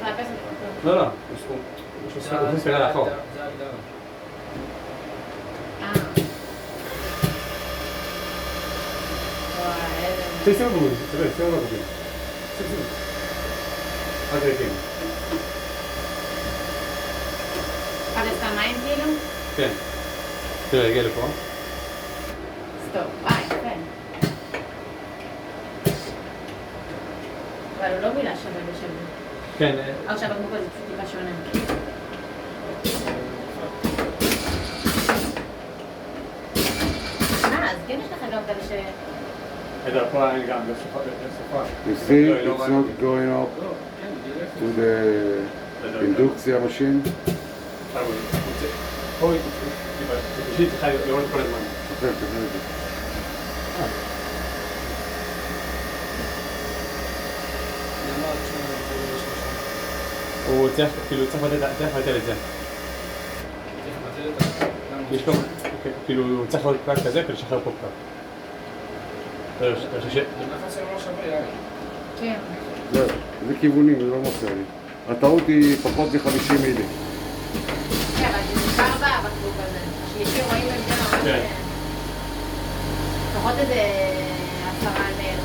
לאפס אותו. לא, הוא מספירה לאחור. זה ההגדרה. וואי, שימו בגוד, שימו בגוד. שימו. רק ריקים. פלסטינאים כאילו? כן. תראה, הגיע לפה. סטופ, יפה. אבל הוא לא מילה שווה בשווה. כן. עכשיו בקבוק הזה פשוט טיפה שונה. אז כן יש לך גם כאלה ש... את פה אין גם, בסופה. You see, it's not going up to the induction machine. פה היא צריכה לראות כל הזמן. תחזר את זה. הוא צריך, כאילו, צריך לבטל את זה. יש פה, כאילו, הוא צריך עוד פקק כזה ולשחרר פה פקק. זה לחץ של ראש שווה, כן. זה כיוונים, זה לא מפריע לי. הטעות היא פחות מ-50 מילי. כן, אבל זה נשאר בקבוק הזה. שישיר רואים את זה ממש... לפחות איזה 10 מהם.